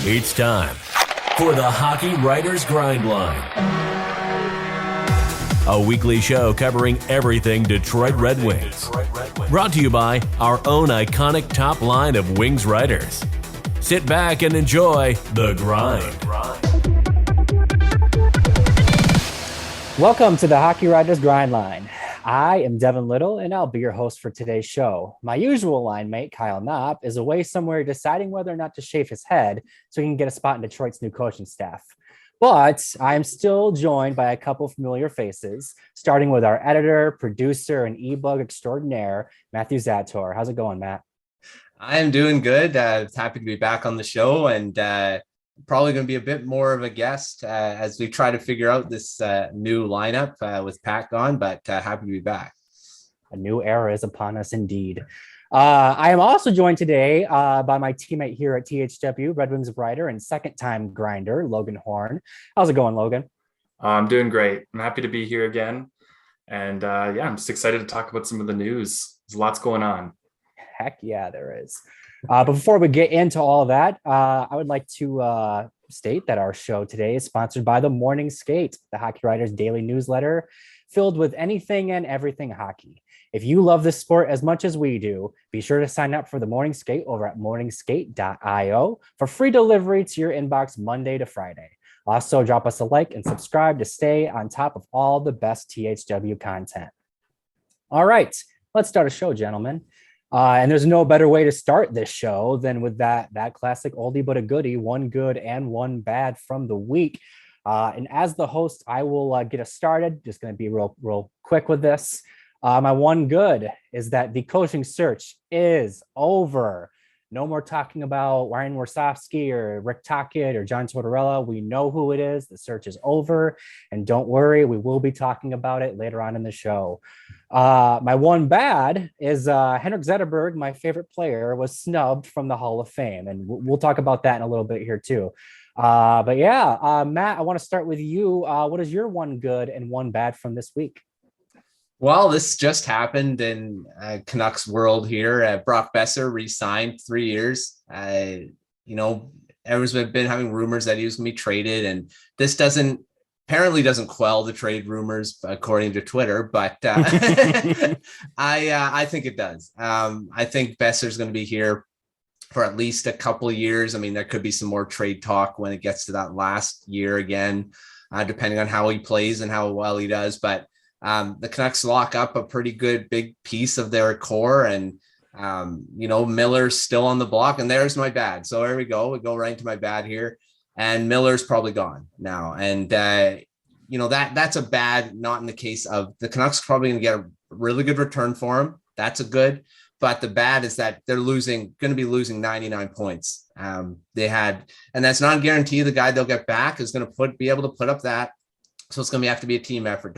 It's time for the Hockey Writers Grindline, a weekly show covering everything Detroit Red Wings. Brought to you by our own iconic top line of Wings writers. Sit back and enjoy The Grind. Welcome to the Hockey Writers Grindline. I am Devin Little, and I'll be your host for today's show. My usual line mate, Kyle Knopp, is away somewhere deciding whether or not to shave his head so he can get a spot in Detroit's new coaching staff. But I am still joined by a couple familiar faces, starting with our editor, producer, and e-bug extraordinaire, Matthew Zator. How's it going, Matt? I am doing good. Happy to be back on the show, and probably going to be a bit more of a guest as we try to figure out this new lineup with Pat gone, but happy to be back. A new era is upon us indeed. I am also joined today by my teammate here at THW, Red Wings writer and second-time grinder, Logan Horn. How's it going, Logan? I'm doing great. I'm happy to be here again. And I'm just excited to talk about some of the news. There's lots going on. Heck yeah, there is. But before we get into all of that, I would like to state that our show today is sponsored by the Morning Skate, the Hockey Writers daily newsletter filled with anything and everything hockey. If you love this sport as much as we do, be sure to sign up for the Morning Skate over at morningskate.io for free delivery to your inbox Monday to Friday. Also, drop us a like and subscribe to stay on top of all the best THW content. All right, let's start a show, gentlemen. And there's no better way to start this show than with that classic oldie but a goodie, one good and one bad from the week. And as the host, I will get us started. Just going to be real quick with this. My one good is that the coaching search is over. No more talking about Ryan Warsofsky or Rick Tocchet or John Tortorella. We know who it is. The search is over. And don't worry, we will be talking about it later on in the show. My one bad is Henrik Zetterberg, my favorite player, was snubbed from the Hall of Fame. And we'll talk about that in a little bit here too. Matt, I want to start with you. What is your one good and one bad from this week? Well, this just happened in Canucks world here. Brock Besser re-signed 3 years. Everyone's been having rumors that he was going to be traded, and this apparently doesn't quell the trade rumors according to Twitter, but I think it does. I think Besser's going to be here for at least a couple of years. I mean, there could be some more trade talk when it gets to that last year again, depending on how he plays and how well he does. But the Canucks lock up a pretty good big piece of their core, and Miller's still on the block, and there's my bad. So there we go. We go right into my bad here, and Miller's probably gone now. And that's a bad, not in the case of the Canucks probably going to get a really good return for him. That's a good, but the bad is that they're going to be losing 99 points. And that's not a guarantee the guy they'll get back is going to be able to put up that. So it's going to have to be a team effort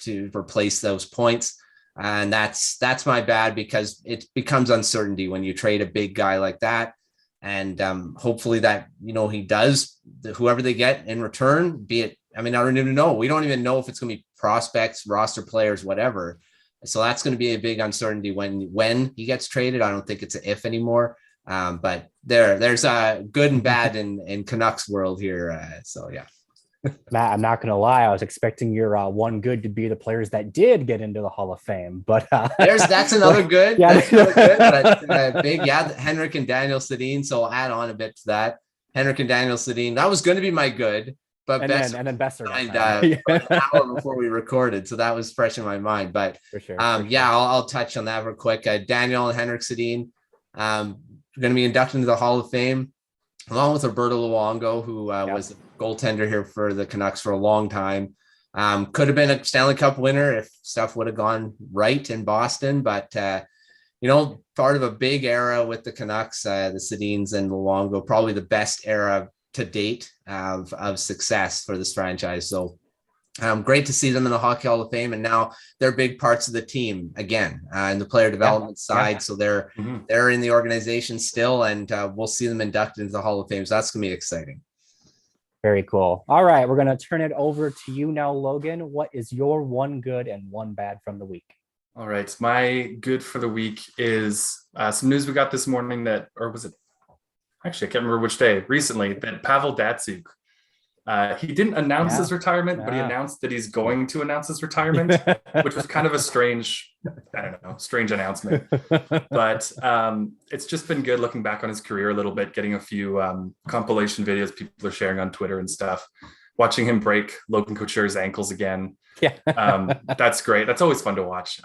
to replace those points. And that's my bad, because it becomes uncertainty when you trade a big guy like that. And hopefully that, he does, whoever they get in return, be it, I don't even know. We don't even know if it's going to be prospects, roster players, whatever. So that's going to be a big uncertainty when he gets traded. I don't think it's an if anymore. But there's a good and bad in Canucks world here. So yeah. Matt, I'm not going to lie. I was expecting your one good to be the players that did get into the Hall of Fame, but that's another good. Yeah. That's another good. But Henrik and Daniel Sedin. So I'll add on a bit to that. Henrik and Daniel Sedin. That was going to be my good, but then Besser an hour before we recorded, so that was fresh in my mind. But for sure. I'll touch on that real quick. Daniel and Henrik Sedin going to be inducted into the Hall of Fame, along with Roberto Luongo, who was a goaltender here for the Canucks for a long time. Could have been a Stanley Cup winner if stuff would have gone right in Boston, but part of a big era with the Canucks, the Sedins and Luongo, probably the best era to date of success for this franchise. So great to see them in the Hockey Hall of Fame, and now they're big parts of the team again in the player development side. So they're in the organization still, and we'll see them inducted into the Hall of Fame. So that's going to be exciting. Very cool. All right, we're going to turn it over to you now, Logan. What is your one good and one bad from the week? All right, my good for the week is some news we got this morning actually, I can't remember which day, recently, that Pavel Datsyuk, he didn't announce his retirement, but he announced that he's going to announce his retirement, which was kind of a strange announcement. But it's just been good looking back on his career a little bit, getting a few compilation videos people are sharing on Twitter and stuff, watching him break Logan Couture's ankles again. Yeah. That's great. That's always fun to watch.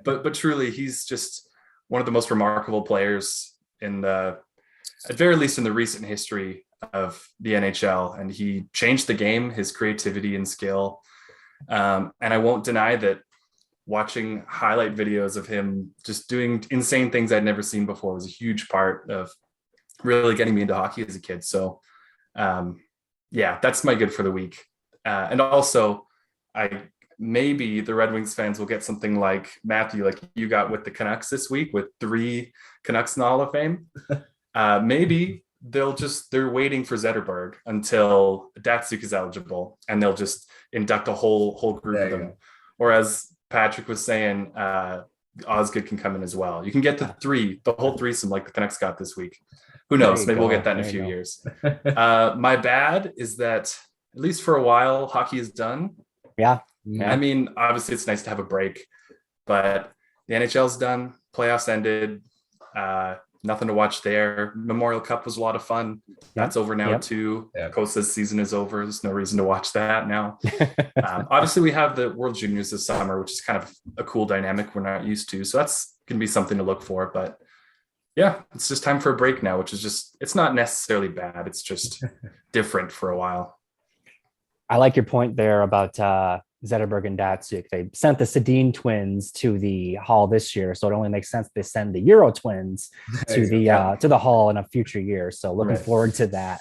But truly, he's just one of the most remarkable players at very least in the recent history of the NHL. And he changed the game, his creativity and skill. And I won't deny that watching highlight videos of him just doing insane things I'd never seen before was a huge part of really getting me into hockey as a kid. So that's my good for the week. And also, maybe the Red Wings fans will get something like Matthew, like you got with the Canucks this week with 3 Canucks in the Hall of Fame. Maybe they're waiting for Zetterberg until Datsyuk is eligible, and they'll just induct a whole group of them. Or as Patrick was saying, Osgood can come in as well. You can get the whole threesome like the Canucks got this week. Who knows? Maybe we'll get that in a few years. My bad is that at least for a while, hockey is done. Yeah. I mean, obviously it's nice to have a break, but the NHL's done. Playoffs ended. Nothing to watch there. Memorial Cup was a lot of fun. That's over now too. Costa's season is over. There's no reason to watch that now. Obviously, we have the World Juniors this summer, which is kind of a cool dynamic we're not used to. So that's going to be something to look for. But yeah, it's just time for a break now, which is just, it's not necessarily bad. It's just different for a while. I like your point there about Zetterberg and Datsyuk. They sent the Sedin twins to the Hall this year, so it only makes sense they send the Euro twins to the Hall in a future year. So looking forward to that.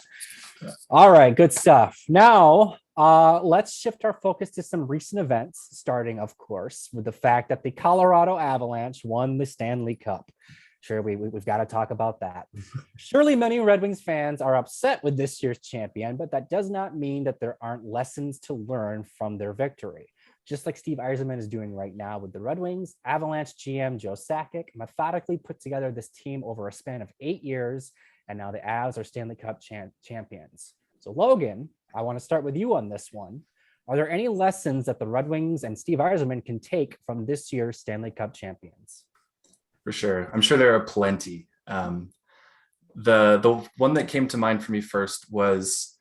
All right, good stuff. Now let's shift our focus to some recent events, starting, of course, with the fact that the Colorado Avalanche won the Stanley Cup. Sure, we've got to talk about that. Surely many Red Wings fans are upset with this year's champion, but that does not mean that there aren't lessons to learn from their victory. Just like Steve Yzerman is doing right now with the Red Wings, Avalanche GM Joe Sakic methodically put together this team over a span of 8 years, and now the Avs are Stanley Cup champions. So Logan, I want to start with you on this one. Are there any lessons that the Red Wings and Steve Yzerman can take from this year's Stanley Cup champions? For sure. I'm sure there are plenty. The one that came to mind for me first was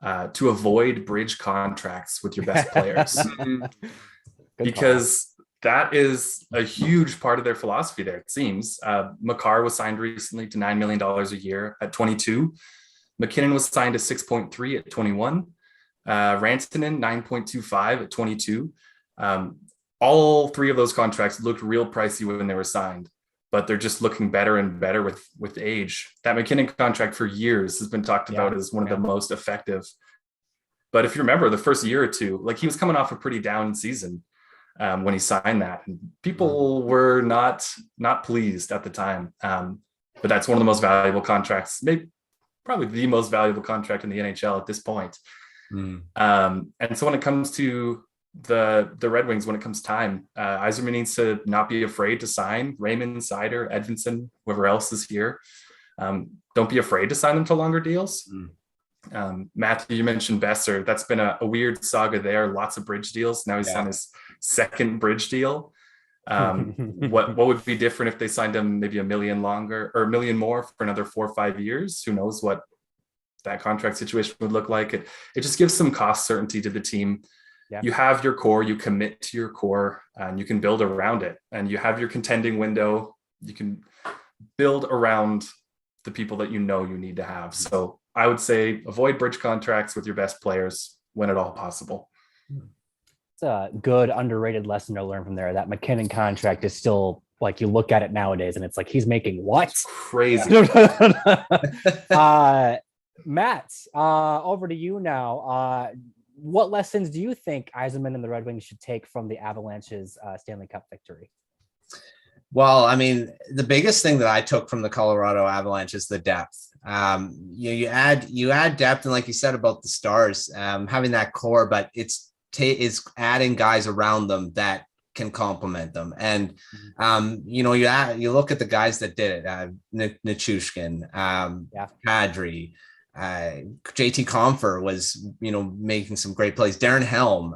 to avoid bridge contracts with your best players. Because that is a huge part of their philosophy there, it seems. Makar was signed recently to $9 million a year at 22. McKinnon was signed to 6.3 at 21. Rantanen, 9.25 at 22. All 3 of those contracts looked real pricey when they were signed, but they're just looking better and better with age. That McKinnon contract for years has been talked about as one of the most effective. But if you remember the first year or two, like he was coming off a pretty down season when he signed that. And people were not pleased at the time. But that's one of the most valuable contracts, maybe probably the most valuable contract in the NHL at this point. And so when it comes to the Red Wings, when it comes time, Yzerman needs to not be afraid to sign Raymond, Seider, Edvinsson, whoever else is here. Don't be afraid to sign them to longer deals. Matthew, you mentioned Besser. That's been a weird saga there. Lots of bridge deals. Now he's on his second bridge deal. What would be different if they signed him maybe $1 million longer or $1 million more for another 4 or 5 years? Who knows what that contract situation would look like? It just gives some cost certainty to the team. You have your core, you commit to your core, and you can build around it. And you have your contending window. You can build around the people that you know you need to have. So I would say avoid bridge contracts with your best players when at all possible. It's a good underrated lesson to learn from there. That McKinnon contract is still, like, you look at it nowadays and it's like, he's making what? It's crazy. Matt, over to you now. What lessons do you think Yzerman and the Red Wings should take from the Avalanche's Stanley Cup victory? Well, I mean, the biggest thing that I took from the Colorado Avalanche is the depth. You add depth, and like you said about the stars, having that core, but it's adding guys around them that can complement them. And, you know, you look at the guys that did it, Nichushkin, Kadri, JT Comfer was, you know, making some great plays. Darren Helm,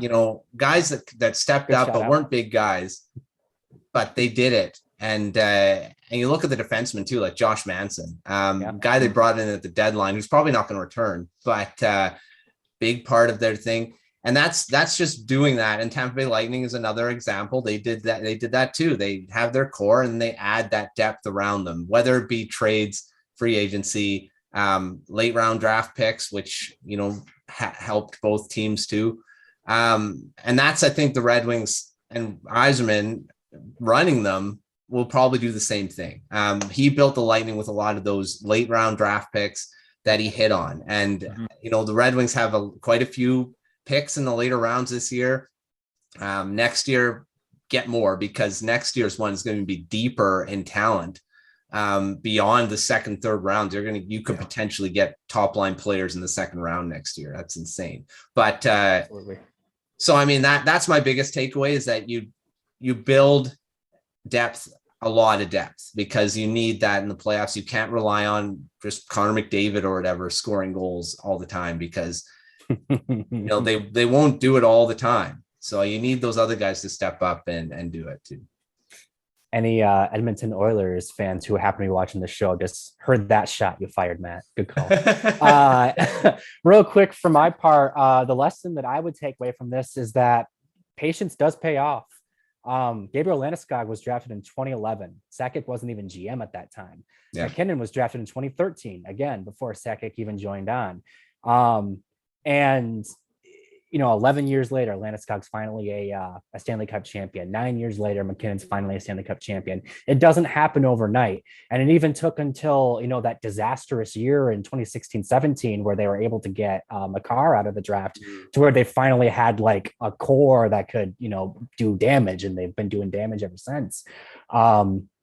you know, guys that stepped up, but weren't big guys, but they did it. And you look at the defensemen too, like Josh Manson, guy they brought in at the deadline, who's probably not going to return, but big part of their thing. And that's just doing that. And Tampa Bay Lightning is another example. They did that. They did that too. They have their core and they add that depth around them, whether it be trades, free agency, late round draft picks, which, you know, helped both teams too. And that's, I think the Red Wings and Yzerman running them will probably do the same thing. He built the Lightning with a lot of those late round draft picks that he hit on. And, you know, the Red Wings have quite a few picks in the later rounds this year. Next year, get more, because next year's one is going to be deeper in talent. Beyond the second, third round, you could potentially get top line players in the second round next year. That's insane. But so, I mean, that's my biggest takeaway is that you build depth, a lot of depth, because you need that in the playoffs. You can't rely on just Connor McDavid or whatever scoring goals all the time, because you know, they won't do it all the time. So you need those other guys to step up and do it too. Any Edmonton Oilers fans who happen to be watching the show just heard that shot you fired, Matt. Good call. Real quick for my part, the lesson that I would take away from this is that patience does pay off. Gabriel Landeskog was drafted in 2011. Sakic wasn't even GM at that time. McKinnon was drafted in 2013, again, before Sakic even joined on. And, you know, 11 years later, Landeskog's finally a Stanley Cup champion. 9 years later, McKinnon's finally a Stanley Cup champion. It doesn't happen overnight. And it even took until, you know, that disastrous year in 2016-17, where they were able to get Makar out of the draft, to where they finally had like a core that could, you know, do damage. And they've been doing damage ever since.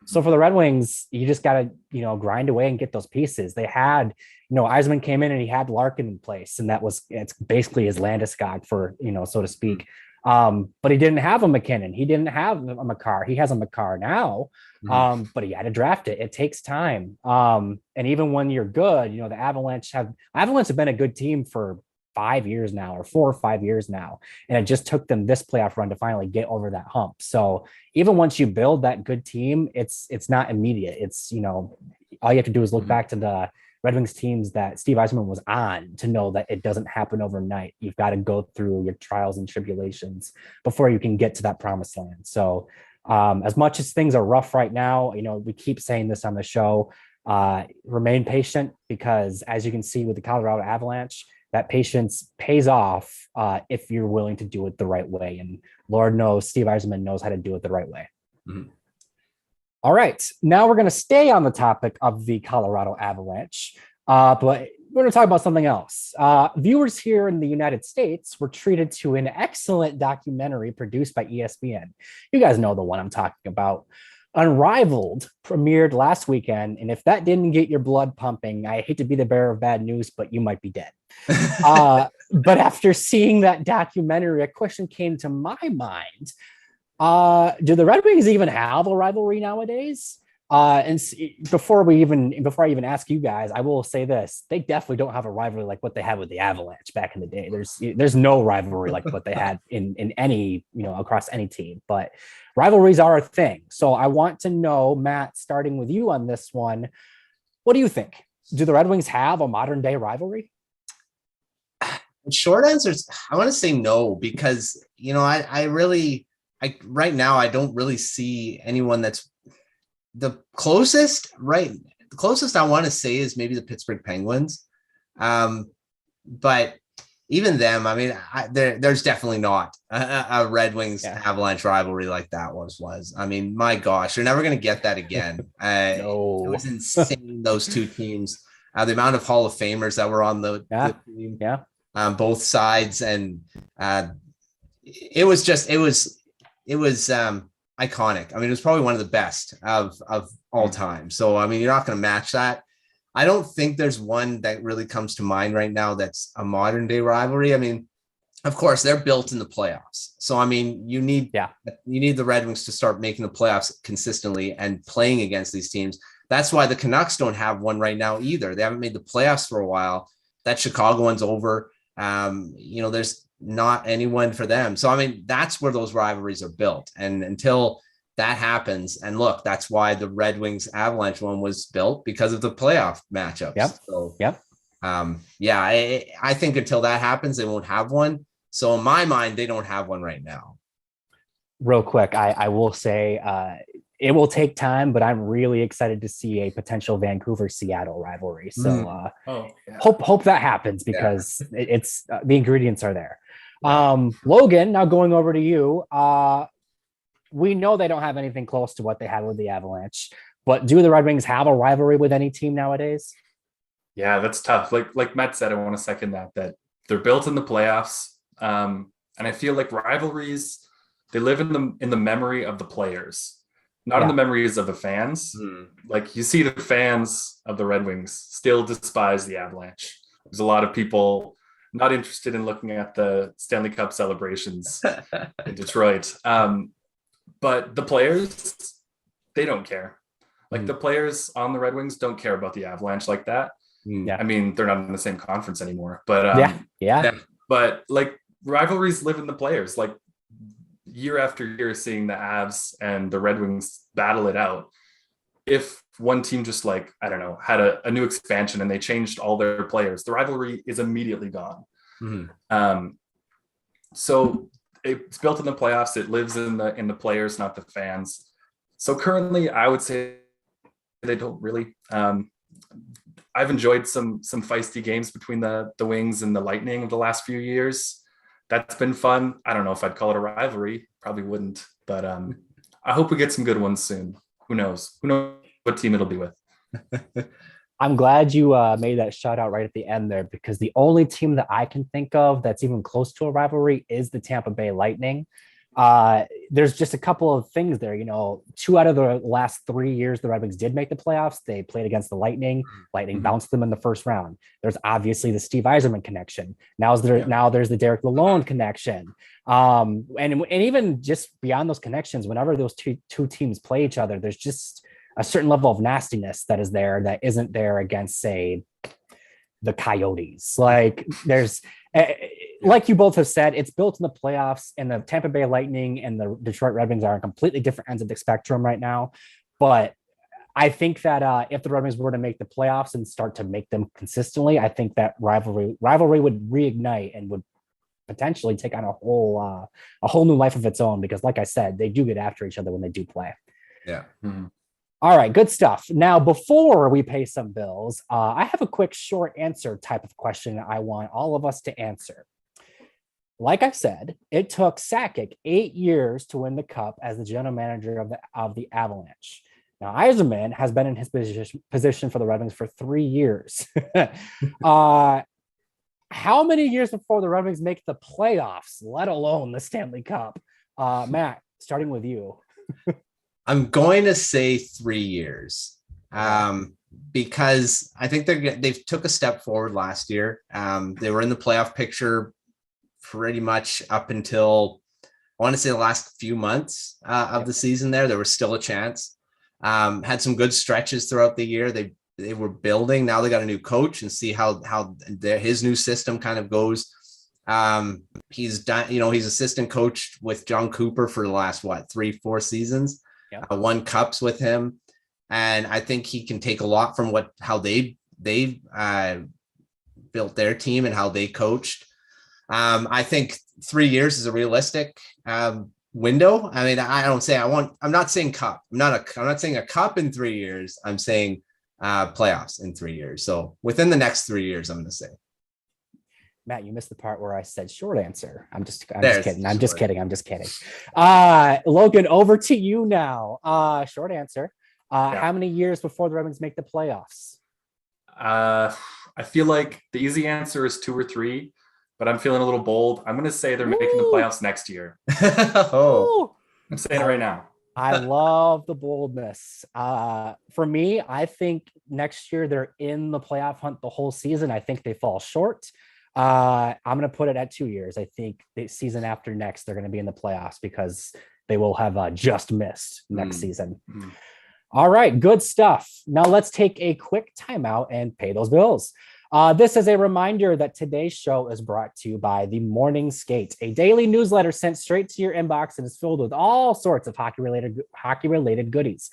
So for the Red Wings, you just got to, you know, grind away and get those pieces. They had, you know, Yzerman came in and he had Larkin in place, and it's basically his Landeskog, for, you know, so to speak. But he didn't have a McKinnon. He didn't have a Makar. He has a Makar now, but he had to draft it. It takes time. And even when you're good, you know, the Avalanche have been a good team for 5 years now, or 4 or 5 years now. And it just took them this playoff run to finally get over that hump. So even once you build that good team, it's not immediate. It's, you know, all you have to do is look back to the Red Wings teams that Steve Yzerman was on to know that it doesn't happen overnight. You've got to go through your trials and tribulations before you can get to that promised land. So as much as things are rough right now, you know, we keep saying this on the show, remain patient, because as you can see with the Colorado Avalanche, that patience pays off if you're willing to do it the right way. And Lord knows Steve Yzerman knows how to do it the right way. All right, now we're going to stay on the topic of the Colorado Avalanche, but we're going to talk about something else. Viewers here in the United States were treated to an excellent documentary produced by ESPN. You guys know the one I'm talking about. Unrivaled premiered last weekend, and if that didn't get your blood pumping, I hate to be the bearer of bad news, but you might be dead. But after seeing that documentary, a question came to my mind. Do the Red Wings even have a rivalry nowadays? Before I even ask you guys, I will say this: they definitely don't have a rivalry like what they had with the Avalanche back in the day. There's no rivalry like what they had in any, you know, across any team. But rivalries are a thing. So I want to know, Matt, starting with you on this one, what do you think? Do the Red Wings have a modern day rivalry? Short answer is I want to say no, because, you know, I right now I don't really see anyone that's the closest. Right, the closest I want to say is maybe the Pittsburgh Penguins, but even them, I mean, there's definitely not a Red Wings Avalanche rivalry like that was. I mean, my gosh, you're never going to get that again. No. It was insane, those two teams. The amount of Hall of Famers that were on the team, both sides, and it was iconic. I mean, it was probably one of the best of all time. So, I mean, you're not going to match that. I don't think there's one that really comes to mind right now that's a modern day rivalry. I mean, of course, they're built in the playoffs. So, I mean, you need the Red Wings to start making the playoffs consistently and playing against these teams. That's why the Canucks don't have one right now either. They haven't made the playoffs for a while. That Chicago one's over. There's not anyone for them. So, I mean, that's where those rivalries are built. And until that happens, and look, that's why the Red Wings Avalanche one was built, because of the playoff matchups. Yep. So, I think until that happens, they won't have one. So in my mind, they don't have one right now. Real quick, I will say it will take time, but I'm really excited to see a potential Vancouver-Seattle rivalry. So hope that happens, because it's the ingredients are there. Logan, now going over to you. We know they don't have anything close to what they had with the Avalanche, but do the Red Wings have a rivalry with any team nowadays? Yeah, that's tough. Like Matt said, I want to second that they're built in the playoffs. And I feel like rivalries, they live in the memory of the players, not in the memories of the fans. Like, you see the fans of the Red Wings still despise the Avalanche. There's a lot of people not interested in looking at the Stanley Cup celebrations in Detroit. But the players, they don't care. Like, the players on the Red Wings don't care about the Avalanche like that. I mean, they're not in the same conference anymore, but but like, rivalries live in the players. Like, year after year, seeing the Avs and the Red Wings battle it out. If one team just, like, I don't know, had a new expansion and they changed all their players, the rivalry is immediately gone. So it's built in the playoffs. It lives in the players, not the fans. So currently, I would say they don't really. I've enjoyed some feisty games between the Wings and the Lightning of the last few years. That's been fun. I don't know if I'd call it a rivalry. Probably wouldn't. But I hope we get some good ones soon. Who knows? Who knows what team it'll be with? I'm glad you made that shout out right at the end there, because the only team that I can think of that's even close to a rivalry is the Tampa Bay Lightning. There's just a couple of things there. 2 out of the last 3 years the Red Wings did make the playoffs, they played against the Lightning. Bounced them in the first round. There's obviously the Steve Yzerman connection. Now there's the Derek Lalonde connection. And even just beyond those connections, whenever those two teams play each other, there's just a certain level of nastiness that is there that isn't there against, say, the Coyotes. Like, there's like you both have said, it's built in the playoffs, and the Tampa Bay Lightning and the Detroit Red Wings are on completely different ends of the spectrum right now. But I think that if the Red Wings were to make the playoffs and start to make them consistently, I think that rivalry would reignite and would potentially take on a whole new life of its own, because, like I said, they do get after each other when they do play. Yeah. All right, good stuff. Now, before we pay some bills, I have a quick short answer type of question I want all of us to answer. Like I said, it took Sakic 8 years to win the cup as the general manager of the Avalanche. Now, Yzerman has been in his position for the Red Wings for 3 years. How many years before the Red Wings make the playoffs, let alone the Stanley Cup? Matt, starting with you. I'm going to say 3 years, because I think they've took a step forward last year. They were in the playoff picture pretty much up until, I want to say, the last few months of the season. There was still a chance. Had some good stretches throughout the year. They were building. Now they got a new coach, and see how his new system kind of goes. He's done, he's assistant coach with John Cooper for the last 3-4 seasons. Won cups with him, and I think he can take a lot from how they built their team and how they coached. I think 3 years is a realistic window. I mean, I'm not saying cup. I'm not saying a cup in 3 years. I'm saying playoffs in 3 years. So within the next 3 years, I'm going to say. Matt, you missed the part where I said short answer. I'm just kidding. Logan, over to you now. Short answer. How many years before the Red Wings make the playoffs? I feel like the easy answer is 2 or 3, but I'm feeling a little bold. I'm going to say they're making the playoffs next year. I'm saying it right now. I love the boldness. For me, I think next year they're in the playoff hunt the whole season. I think they fall short. I'm going to put it at 2 years. I think the season after next, they're going to be in the playoffs because they will have just missed next season. All right, good stuff. Now let's take a quick timeout and pay those bills. This is a reminder that today's show is brought to you by the Morning Skate, a daily newsletter sent straight to your inbox and is filled with all sorts of hockey-related goodies.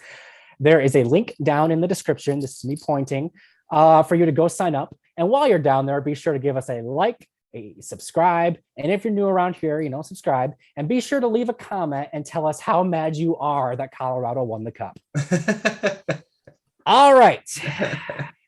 There is a link down in the description. This is me pointing for you to go sign up. And while you're down there, be sure to give us a like, a subscribe. And if you're new around here, subscribe. And be sure to leave a comment and tell us how mad you are that Colorado won the cup. All right.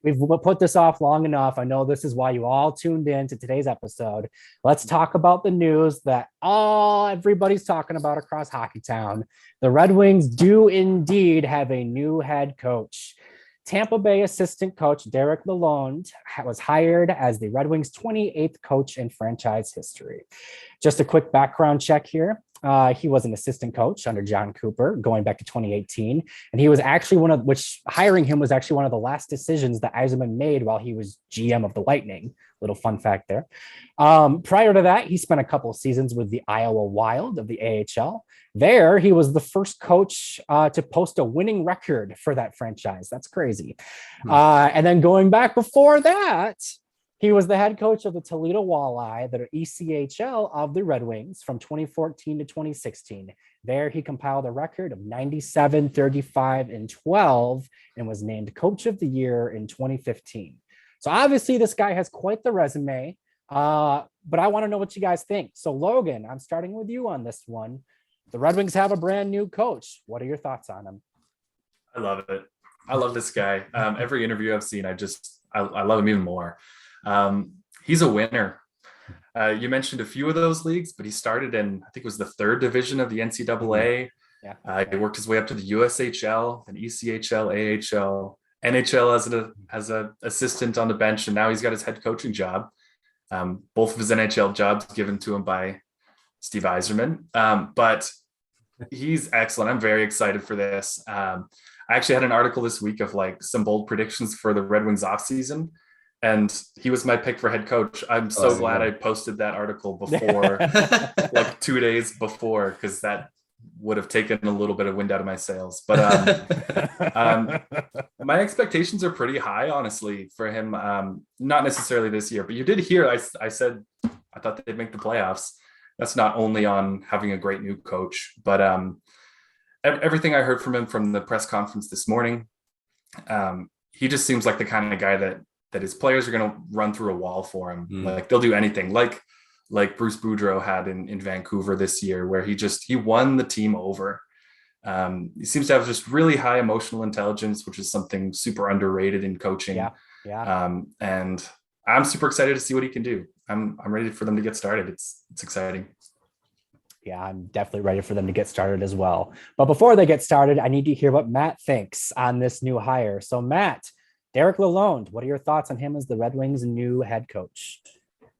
We've put this off long enough. I know this is why you all tuned in to today's episode. Let's talk about the news that everybody's talking about across Hockeytown. The Red Wings do indeed have a new head coach. Tampa Bay assistant coach Henrik Lalonde was hired as the Red Wings' 28th coach in franchise history. Just a quick background check here. He was an assistant coach under John Cooper going back to 2018. And he was actually hiring him was actually one of the last decisions that Yzerman made while he was GM of the Lightning. Little fun fact there. Prior to that, he spent a couple of seasons with the Iowa Wild of the AHL. There, he was the first coach to post a winning record for that franchise. That's crazy. And then going back before that, he was the head coach of the Toledo Walleye, the ECHL of the Red Wings from 2014 to 2016. There, he compiled a record of 97, 35, and 12 and was named Coach of the Year in 2015. So obviously, this guy has quite the resume, but I want to know what you guys think. So Logan, I'm starting with you on this one. The Red Wings have a brand new coach. What are your thoughts on him? I love it. I love this guy. Every interview I've seen, I love him even more. He's a winner. You mentioned a few of those leagues, but he started in, I think it was the third division of the NCAA. Yeah. He worked his way up to the USHL, and ECHL, AHL, NHL as an assistant on the bench, and now he's got his head coaching job. Both of his NHL jobs given to him by Steve Yzerman. But he's excellent. I'm very excited for this. I actually had an article this week of some bold predictions for the Red Wings offseason. And he was my pick for head coach. I'm so glad I posted that article before, 2 days before, because that would have taken a little bit of wind out of my sails. But my expectations are pretty high, honestly, for him. Not necessarily this year, but you did hear I said I thought they'd make the playoffs. That's not only on having a great new coach, but everything I heard from him from the press conference this morning, he just seems like the kind of guy that his players are going to run through a wall for him. They'll do anything, like Bruce Boudreau had in Vancouver this year, where he won the team over. He seems to have just really high emotional intelligence, which is something super underrated in coaching. Yeah. And I'm super excited to see what he can do. I'm ready for them to get started. It's exciting. Yeah, I'm definitely ready for them to get started as well. But before they get started, I need to hear what Matt thinks on this new hire. So Matt, Henrik Lalonde, what are your thoughts on him as the Red Wings' new head coach?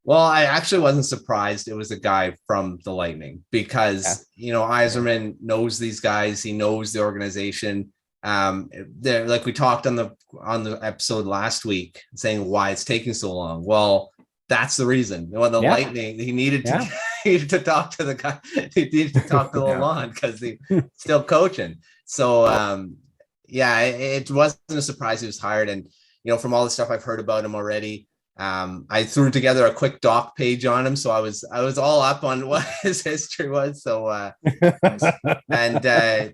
Well, I actually wasn't surprised it was a guy from the Lightning because, Yzerman knows these guys. He knows the organization. They're like we talked on the episode last week saying why it's taking so long. Well, that's the reason. The Lightning, he needed to talk to the guy. He needed to talk to Lalonde because he's still coaching. So, it wasn't a surprise he was hired. And, from all the stuff I've heard about him already, I threw together a quick doc page on him. So I was all up on what his history was. So, and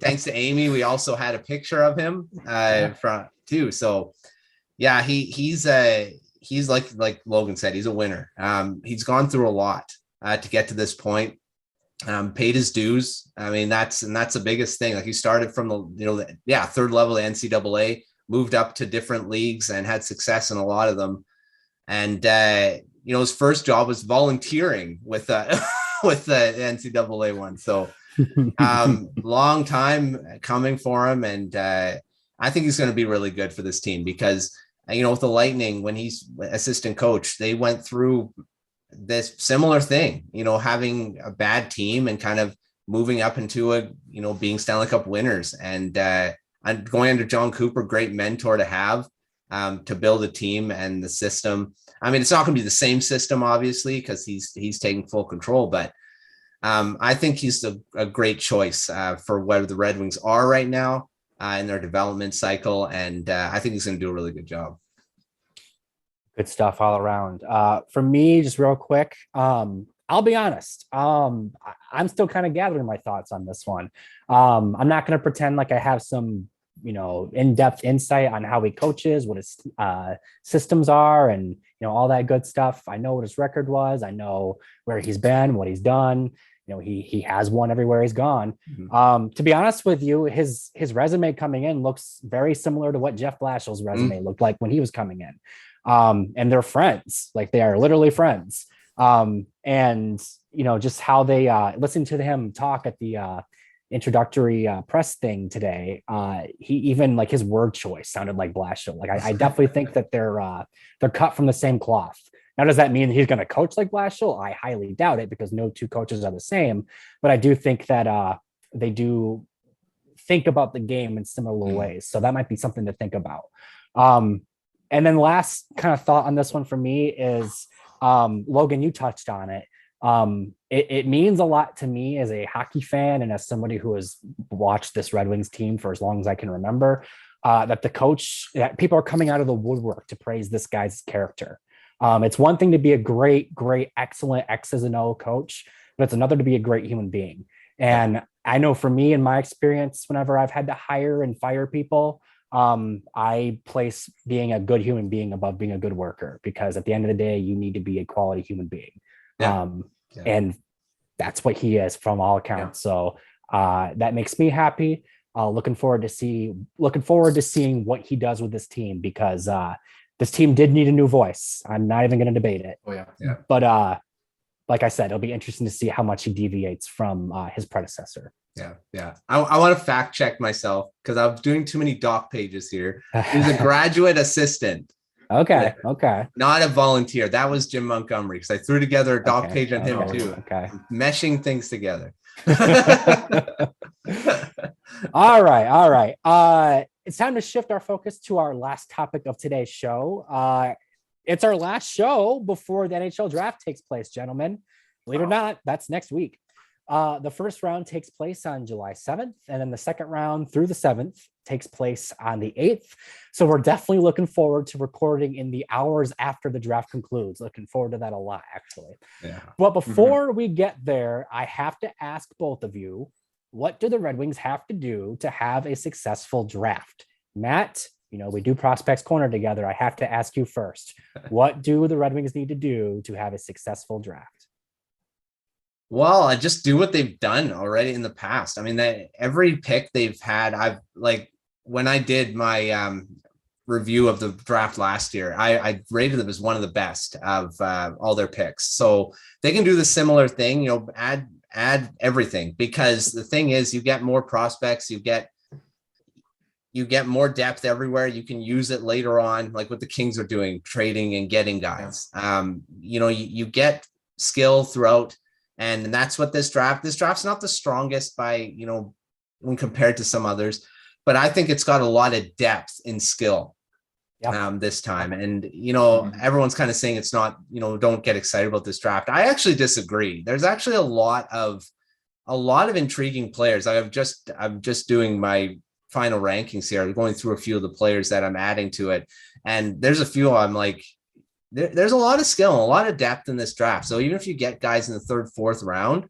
thanks to Amy, we also had a picture of him from too. So he's like Logan said, he's a winner. He's gone through a lot to get to this point. Paid his dues. I mean, that's the biggest thing. Like he started from the third level of NCAA, moved up to different leagues and had success in a lot of them. And his first job was volunteering with the NCAA one. So long time coming for him, and I think he's going to be really good for this team because with the Lightning, when he's assistant coach, they went through this similar thing, having a bad team and kind of moving up into being Stanley Cup winners and going under John Cooper, great mentor to have. to build a team and the system. I mean, it's not going to be the same system, obviously, because he's taking full control, but I think he's a great choice for where the Red Wings are right now in their development cycle. And I think he's going to do a really good job. Good stuff all around. For me, just real quick, I'll be honest. I'm still kind of gathering my thoughts on this one. I'm not going to pretend like I have some, in-depth insight on how he coaches, what his systems are, and all that good stuff. I know what his record was. I know where he's been, what he's done. He has won everywhere he's gone. Mm-hmm. To be honest with you, his resume coming in looks very similar to what Jeff Blashill's resume looked like when he was coming in. And they're friends, like they are literally friends. And just how they listened to him talk at the introductory press thing today. He even like his word choice sounded like Blashill. Like I definitely think that they're cut from the same cloth. Now, does that mean he's going to coach like Blashill? I highly doubt it, because no two coaches are the same. But I do think that they do think about the game in similar ways. So that might be something to think about. And then last kind of thought on this one for me is, Logan, you touched on it. It means a lot to me as a hockey fan and as somebody who has watched this Red Wings team for as long as I can remember, that people are coming out of the woodwork to praise this guy's character. It's one thing to be a great, excellent X's and O coach, but it's another to be a great human being. And I know for me, in my experience, whenever I've had to hire and fire people, I place being a good human being above being a good worker, because at the end of the day, you need to be a quality human being. And that's what he is from all accounts. So that makes me happy. Looking forward to seeing what he does with this team, because this team did need a new voice. I'm not even going to debate it. But like I said, it'll be interesting to see how much he deviates from his predecessor. I want to fact check myself, because I'm doing too many doc pages here. He's a graduate assistant. Okay. Not a volunteer. That was Jim Montgomery, because I threw together a doc page on him too. Okay. Meshing things together. All right. It's time to shift our focus to our last topic of today's show. It's our last show before the NHL draft takes place, gentlemen. Believe it or not, that's next week. The first round takes place on July 7th, and then the second round through the 7th takes place on the 8th. So we're definitely looking forward to recording in the hours after the draft concludes. Looking forward to that a lot, actually. But before we get there, I have to ask both of you, what do the Red Wings have to do to have a successful draft? Matt, we do Prospects Corner together. I have to ask you first. What do the Red Wings need to do to have a successful draft? Well, I just do what they've done already in the past. I mean, every pick they've had, when I did my review of the draft last year, I rated them as one of the best of all their picks. So they can do the similar thing, add everything, because the thing is, you get more prospects, you get more depth everywhere. You can use it later on, like what the Kings are doing, trading and getting guys. You get skill throughout. And that's what this draft's not the strongest by, when compared to some others, but I think it's got a lot of depth in skill this time. And, everyone's kind of saying it's not, don't get excited about this draft. I actually disagree. There's actually a lot of intriguing players. I'm just doing my final rankings here. I'm going through a few of the players that I'm adding to it. And there's a few I'm like, there's a lot of skill and a lot of depth in this draft. So even if you get guys in the third, fourth round,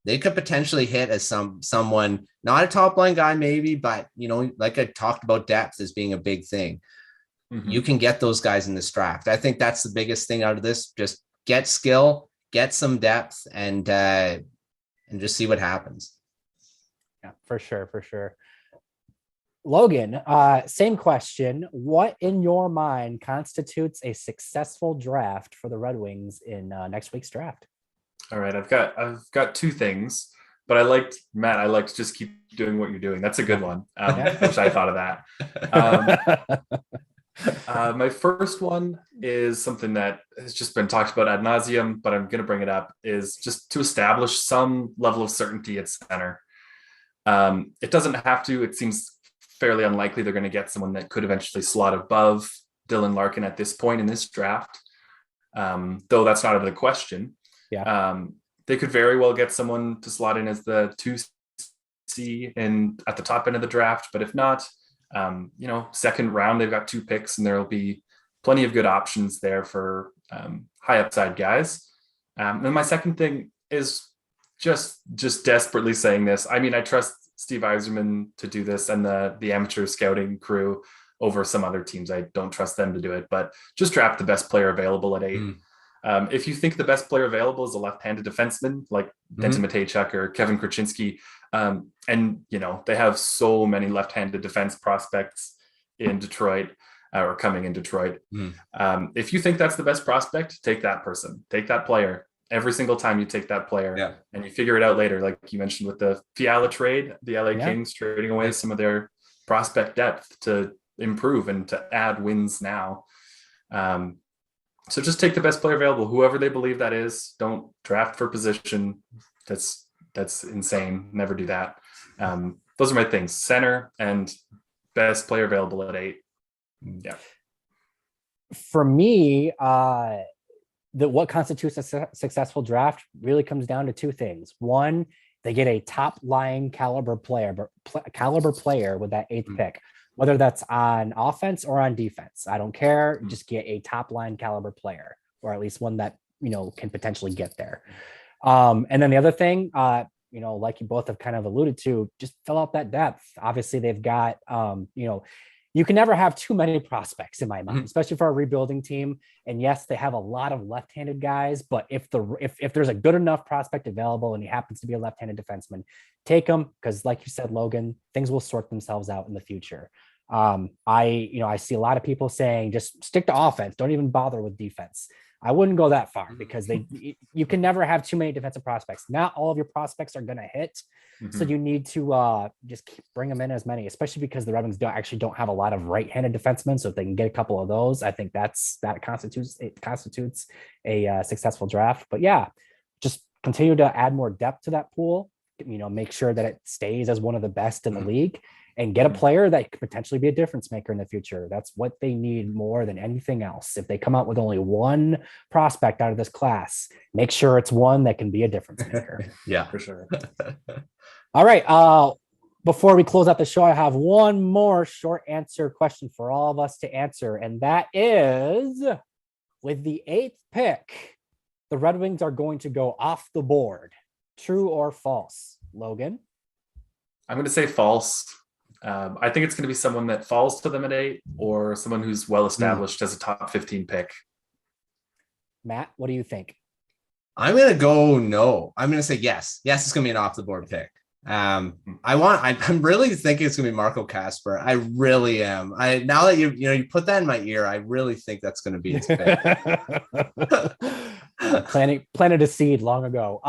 they could potentially hit as someone, not a top line guy, maybe, but like I talked about, depth as being a big thing. You can get those guys in this draft. I think that's the biggest thing out of this. Just get skill, get some depth, and just see what happens. Yeah, for sure. Logan, same question. What in your mind constitutes a successful draft for the Red Wings in next week's draft? All right, I've got two things, but I liked just keep doing what you're doing. That's a good one. Which I thought of that. My first one is something that has just been talked about ad nauseum, but I'm going to bring it up, is just to establish some level of certainty at center. It doesn't have to. It seems fairly unlikely they're going to get someone that could eventually slot above Dylan Larkin at this point in this draft, though that's not out of the question. Yeah. They could very well get someone to slot in as the 2C and at the top end of the draft. But if not, second round, they've got 2 picks, and there'll be plenty of good options there for high upside guys. And my second thing is just desperately saying this. I mean, I trust Steve Yzerman to do this and the amateur scouting crew over some other teams. I don't trust them to do it, but just draft the best player available at 8. If you think the best player available is a left-handed defenseman like Denton Matejchuk or Kevin Krasinski, and they have so many left-handed defense prospects in Detroit or coming in Detroit. If you think that's the best prospect, take that person, take that player. Every single time you take that player, and you figure it out later, like you mentioned with the Fiala trade, the LA Kings trading away some of their prospect depth to improve and to add wins now. So just take the best player available, whoever they believe that is. Don't draft for position. That's insane. Never do that. Those are my things: center and best player available at 8. Yeah. For me, what constitutes a successful draft really comes down to 2 things. One, they get a top line caliber player with that 8th pick, whether that's on offense or on defense. I don't care. Just get a top line caliber player, or at least one that, can potentially get there. And then the other thing, like you both have kind of alluded to, just fill out that depth. Obviously they've got, you can never have too many prospects in my mind, especially for a rebuilding team. And yes, they have a lot of left-handed guys, but if there's a good enough prospect available and he happens to be a left-handed defenseman, take him, because like you said, Logan, things will sort themselves out in the future. I see a lot of people saying just stick to offense, don't even bother with defense. I wouldn't go that far, because you can never have too many defensive prospects. Not all of your prospects are going to hit. So you need to just bring them in as many, especially because the Red Wings don't have a lot of right-handed defensemen. So if they can get a couple of those, I think that constitutes a successful draft. But yeah, just continue to add more depth to that pool. Make sure that it stays as one of the best in the league, and get a player that could potentially be a difference maker in the future. That's what they need more than anything else. If they come out with only one prospect out of this class, make sure it's one that can be a difference maker. Yeah, for sure. All right. Before we close out the show, I have one more short answer question for all of us to answer. And that is, with the 8th pick, the Red Wings are going to go off the board. True or false? Logan? I'm going to say false. I think it's going to be someone that falls to them at 8, or someone who's well established as a top 15 pick. Matt, what do you think? I'm going to go no. I'm going to say yes. Yes, it's going to be an off the board pick. I'm really thinking it's going to be Marco Kasper. I really am. Now that you put that in my ear, I really think that's going to be his pick. Planted a seed long ago.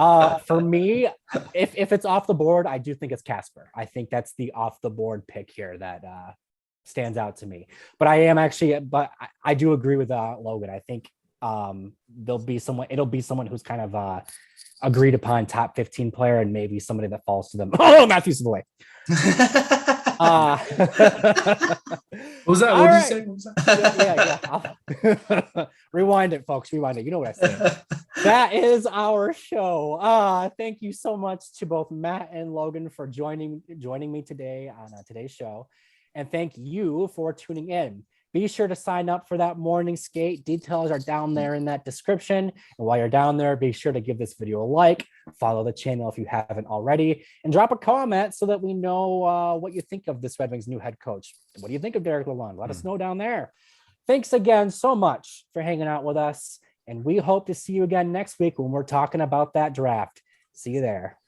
For me, if it's off the board, I do think it's Kasper. I think that's the off the board pick here that stands out to me. But I do agree with Logan. I think it'll be someone who's kind of agreed upon top 15 player, and maybe somebody that falls to them. Oh, Matthew Savoy. What was that? What did you say? Yeah. Rewind it, folks. Rewind it. You know what I say. That is our show. Thank you so much to both Matt and Logan for joining me today on today's show. And thank you for tuning in. Be sure to sign up for that morning skate. Details are down there in that description. And while you're down there, be sure to give this video a like, follow the channel if you haven't already, and drop a comment so that we know what you think of this Red Wings new head coach. What do you think of Derek Lalonde? Let us know down there. Thanks again so much for hanging out with us. And we hope to see you again next week when we're talking about that draft. See you there.